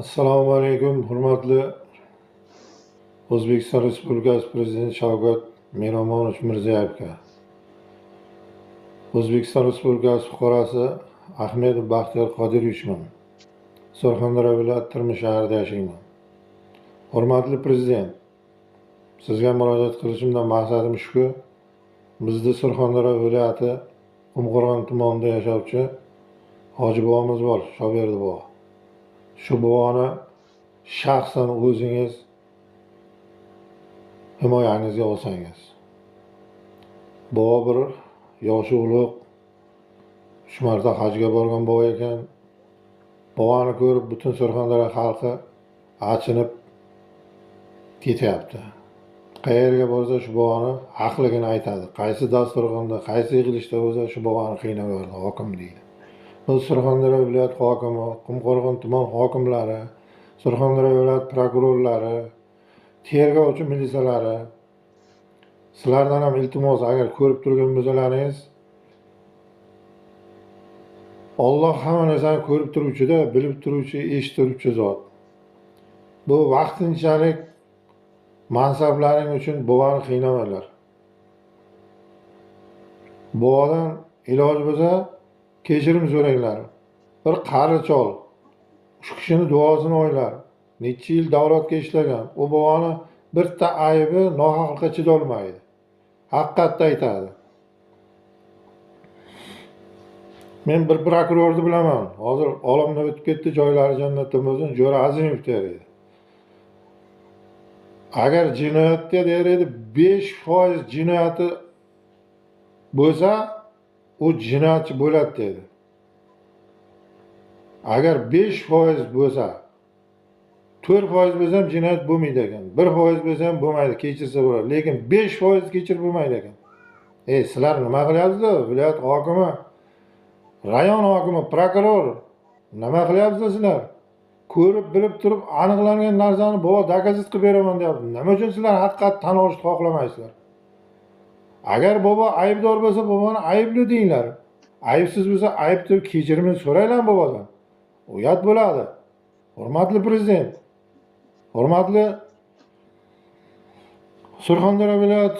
Assalomu alaykum, hurmatli O'zbekiston Respublikasi Prezidenti Shavkat Miromonovich Mirziyoyevga. O'zbekiston Respublikasi fuqarosi Ahmedov Baxtiyor Qodirovichman. Surxondaryo viloyati Termiz shahrida yashayman. Hurmatli Prezident, sizga murojaat qilishimdan maqsadim shuki, bizda Surxondaryo viloyati Qumqo'rg'on tumanida yashovchi Hoji bobomiz bor, Shoberdi bobo. Shu boboni shaxsan o'zingiz himoyangizga olsangiz. Bobo bir yoshi ulug', 3 marta hajga borgan bobo ekan. Boboni ko'rib butun Surxondaryo xalqi achinib ketyapti. Qayerga borsa shu boboni haqligini aytadi. Qaysi dasturxonda, qaysi yig'ilishda bo'lsa shu boboni qiynab yubordi, hokim deydi. Biz Surxondaryo viloyat hokimi, Qumqo'rg'on tuman hokimlari, Surxondaryo viloyat prokurorlari, tergovchi militsiyalari, sizlardan ham iltimos, agar ko'rib turgan bo'lsalaringiz, Alloh hamma narsani ko'rib turuvchi-da, bilib turuvchi, eshittiruvchi zot. Bu vaqtinchalik mansablaring uchun boboni qiynamanglar. Bobodan iloji bo'lsa kechirim so'ranglar. Bir qari chol, shu kishini duosini o'ylar. Necha yil davlatga ishlagan. U boboni bitta aybi nohaqlikqa chidolmaydi. Haqiqatni aytadi. Men bir prokurorni bilaman. Hozir olamdan o'tib ketdi, joylari jannatda bo'lsin, Jo'ra Azimov der edi. Agar jinoyatga der edi 5% jinoyati bo'lsa, u jinoyatchi bo'ladi dedi. Agar 5% bo'lsa, 4% bo'lsa ham jinoyat bo'lmaydi ekan. 1% bo'lsa ham bo'lmaydi, kechirsa bo'ladi. Lekin 5% kechirib bo'lmaydi ekan. Sizlar nima qilyapsizlar? Viloyat hokimi, rayon hokimi, prokuror nima qilyapsizlar sizlar? Ko'rib, bilib turib aniqlangan narsani bobo dokazat qilib beraman deyapti. Nima uchun sizlar haqiqatni tan olishni xohlamaysizlar? Agar bobo aybdor bo'lsa, boboni aybli deinglar. Aybsiz bo'lsa, ayb deb kechirimini so'raylar bobodan. Uyat bo'ladi. Hurmatli Prezident, hurmatli Surxondaryo viloyat